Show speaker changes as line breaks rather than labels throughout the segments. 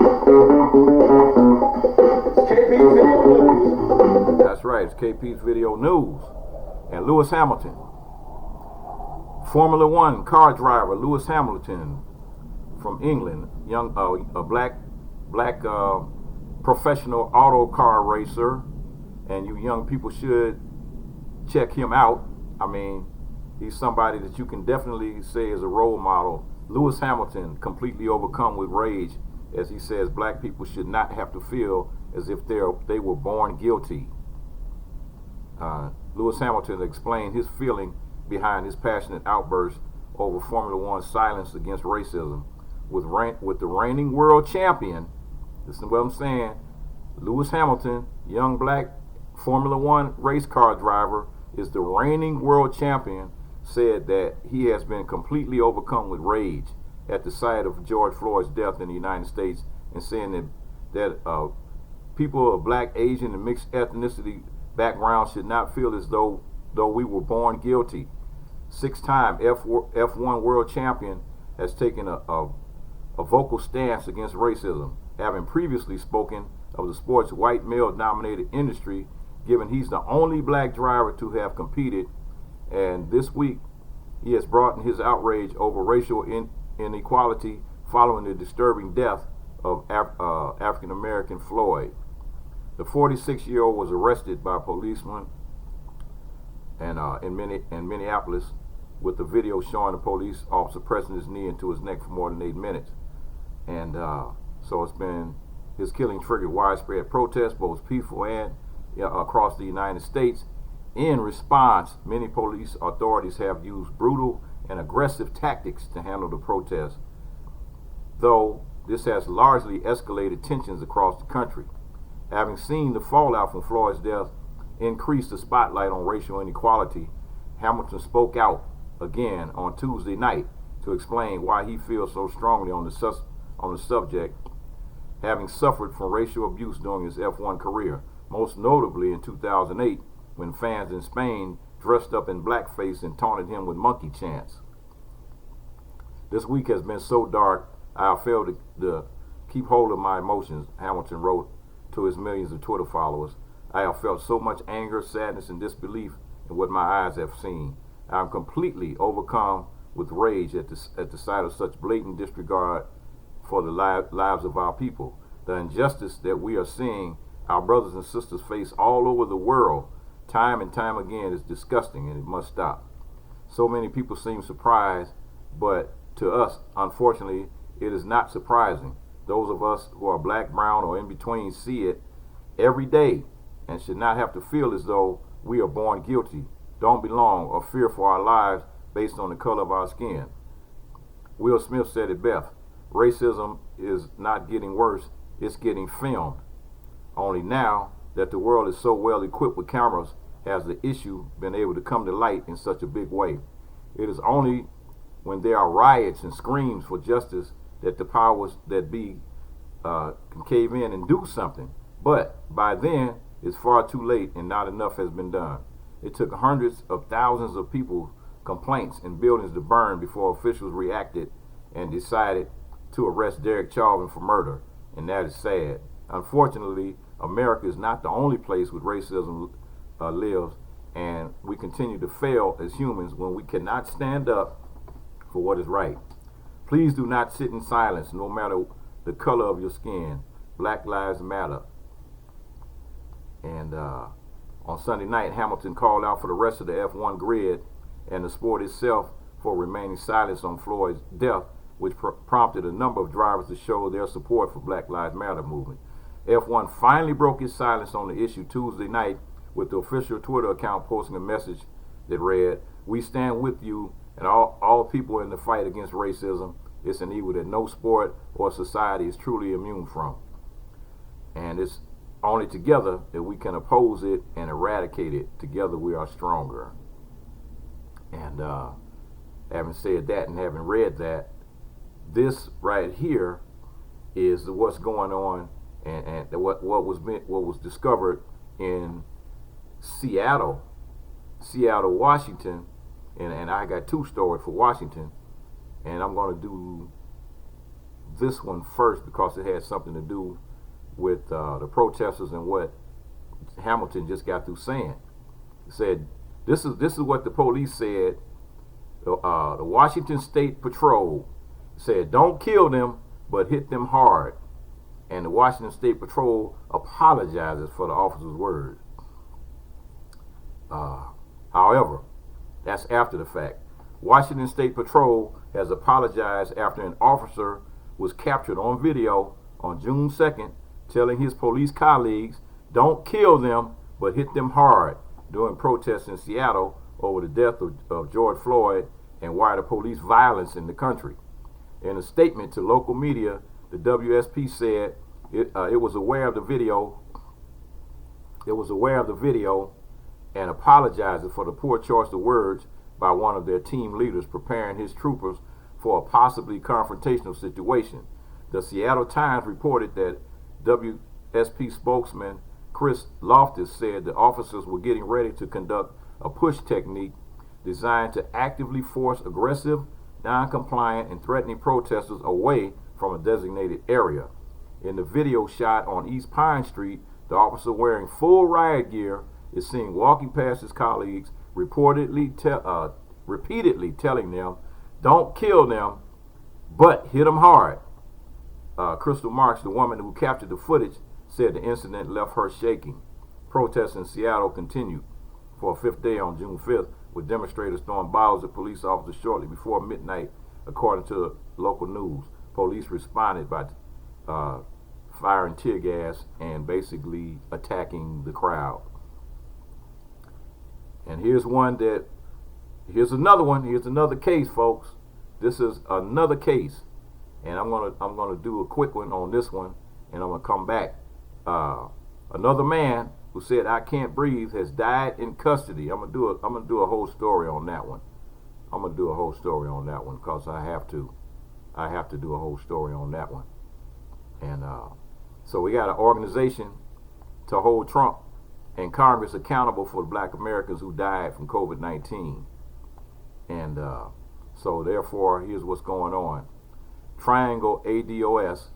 That's right, it's KP's Video News. And Lewis Hamilton, Formula One car driver Lewis Hamilton from England, a black professional auto car racer, and you young people should check him out. I mean, he's somebody that you can definitely say is a role model. Lewis Hamilton, completely overcome with rage, as he says black people should not have to feel as if they were born guilty. Lewis Hamilton explained his feeling behind his passionate outburst over Formula One's silence against racism with the reigning world champion. Listen to what I'm saying. Lewis Hamilton, young black Formula One race car driver, is the reigning world champion, said that he has been completely overcome with rage at the sight of George Floyd's death in the United States, and saying that people of black, Asian, and mixed ethnicity backgrounds should not feel as though we were born guilty. Six-time F1 world champion has taken a vocal stance against racism, having previously spoken of the sport's white male-dominated industry, given he's the only black driver to have competed. And this week, he has brought in his outrage over racial inequality following the disturbing death of African-American Floyd. The 46-year-old was arrested by policemen in Minneapolis, with the video showing the police officer pressing his knee into his neck for more than 8 minutes. And so his killing triggered widespread protests, both peaceful and across the United States. In response, many police authorities have used brutal and aggressive tactics to handle the protests, though this has largely escalated tensions across the country. Having seen the fallout from Floyd's death increase the spotlight on racial inequality, Hamilton spoke out again on Tuesday night to explain why he feels so strongly on the subject, having suffered from racial abuse during his F1 career, most notably in 2008, when fans in Spain dressed up in blackface and taunted him with monkey chants. This week has been so dark, I have failed to keep hold of my emotions, Hamilton wrote to his millions of Twitter followers. I have felt so much anger, sadness, and disbelief in what my eyes have seen. I am completely overcome with rage at the sight of such blatant disregard for the lives of our people. The injustice that we are seeing our brothers and sisters face all over the world, time and time again, is disgusting, and it must stop. So many people seem surprised, but to us, unfortunately, it is not surprising. Those of us who are black, brown, or in between see it every day and should not have to feel as though we are born guilty, don't belong, or fear for our lives based on the color of our skin. Will Smith said it best: racism is not getting worse, it's getting filmed. Only now that the world is so well equipped with cameras has the issue been able to come to light in such a big way. It is only when there are riots and screams for justice that the powers that be can cave in and do something. But by then, it's far too late and not enough has been done. It took hundreds of thousands of people's complaints and buildings to burn before officials reacted and decided to arrest Derek Chauvin for murder, and that is sad. Unfortunately, America is not the only place where racism lives, and we continue to fail as humans when we cannot stand up for what is right. Please do not sit in silence, no matter the color of your skin. Black Lives Matter. And on Sunday night, Hamilton called out for the rest of the F1 grid and the sport itself for remaining silent on Floyd's death, which prompted a number of drivers to show their support for Black Lives Matter movement. F1 finally broke its silence on the issue Tuesday night, with the official Twitter account posting a message that read, "We stand with you and all people in the fight against racism. It's an evil that no sport or society is truly immune from. And it's only together that we can oppose it and eradicate it. Together we are stronger." And having said that and having read that, this right here is what's going on, and what was discovered in Seattle, Washington, and I got two stories for Washington, and I'm going to do this one first because it had something to do with the protesters and what Hamilton just got through saying. He said, this is what the police said. The Washington State Patrol said, don't kill them, but hit them hard. And the Washington State Patrol apologizes for the officer's words. However, that's after the fact. Washington State Patrol has apologized after an officer was captured on video on June 2nd telling his police colleagues, don't kill them, but hit them hard during protests in Seattle over the death of George Floyd and wider police violence in the country. In a statement to local media, the WSP said it was aware of the video. It was aware of the video and apologizes for the poor choice of words by one of their team leaders preparing his troopers for a possibly confrontational situation. The Seattle Times reported that WSP spokesman Chris Loftus said the officers were getting ready to conduct a push technique designed to actively force aggressive, non-compliant, and threatening protesters away from a designated area. In the video shot on East Pine Street, the officer wearing full riot gear is seen walking past his colleagues, repeatedly telling them, don't kill them, but hit them hard. Crystal Marks, the woman who captured the footage, said the incident left her shaking. Protests in Seattle continued for a fifth day on June 5th, with demonstrators throwing bottles at police officers shortly before midnight, according to local news. Police responded by firing tear gas and basically attacking the crowd. And here's another case, folks. This is another case, and I'm gonna do a quick one on this one, and I'm gonna come back. Another man who said I can't breathe has died in custody. I'm gonna do a whole story on that one. I'm gonna do a whole story on that one because I have to do a whole story on that one. And so we got an organization to hold Trump and Congress accountable for the black Americans who died from COVID-19. And so therefore, here's what's going on. Triangle ADOS,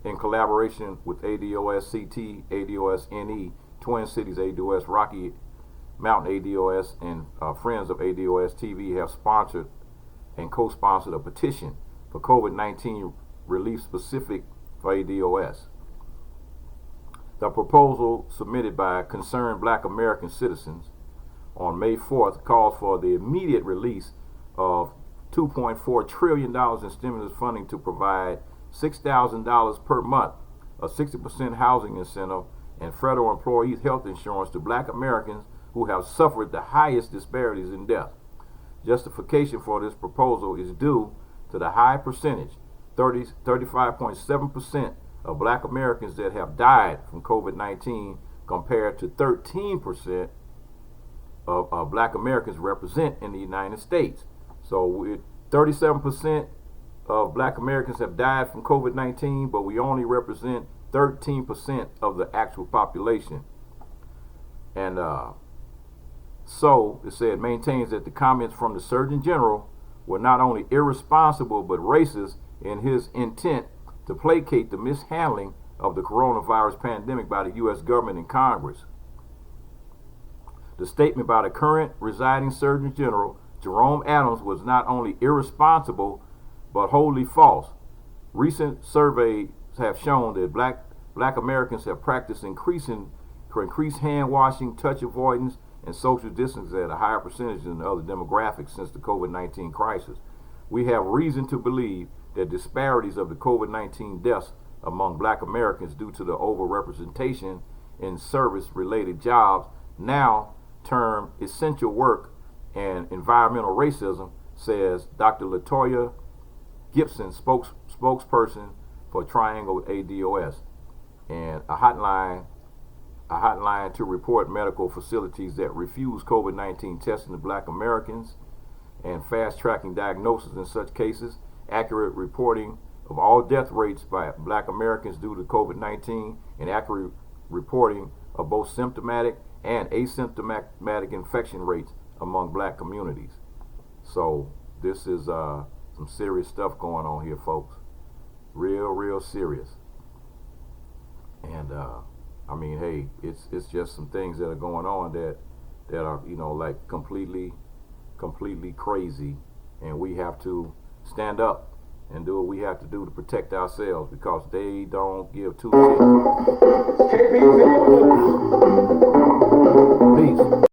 in collaboration with ADOS CT, ADOS NE, Twin Cities ADOS, Rocky Mountain ADOS, and Friends of ADOS TV have sponsored and co-sponsored a petition for COVID-19 relief specific for ADOS. The proposal submitted by concerned black American citizens on May 4th calls for the immediate release of $2.4 trillion in stimulus funding to provide $6,000 per month, a 60% housing incentive, and federal employees' health insurance to black Americans who have suffered the highest disparities in death. Justification for this proposal is due to the high percentage, 35.7% of black Americans that have died from COVID-19 compared to 13% of black Americans represent in the United States. So 37% of black Americans have died from COVID-19, but we only represent 13% of the actual population. And so it said, maintains that the comments from the Surgeon General were not only irresponsible but racist in his intent to placate the mishandling of the coronavirus pandemic by the U.S. government and Congress. The statement by the current residing Surgeon General, Jerome Adams, was not only irresponsible but wholly false. Recent surveys have shown that black Americans have practiced increased hand washing, touch avoidance, and social distancing at a higher percentage than other demographics since the COVID-19 crisis. We have reason to believe that disparities of the COVID-19 deaths among black Americans due to the overrepresentation in service-related jobs, now termed essential work and environmental racism, says Dr. Latoya Gibson, spokesperson for Triangle ADOS, and a hotline to report medical facilities that refuse COVID-19 testing to black Americans and fast-tracking diagnosis in such cases, accurate reporting of all death rates by black Americans due to COVID-19, and accurate reporting of both symptomatic and asymptomatic infection rates among black communities. So this is some serious stuff going on here, folks. real serious. And I mean, hey, it's just some things that are going on that are, you know, like completely crazy, and we have to stand up and do what we have to do to protect ourselves, because they don't give two shits.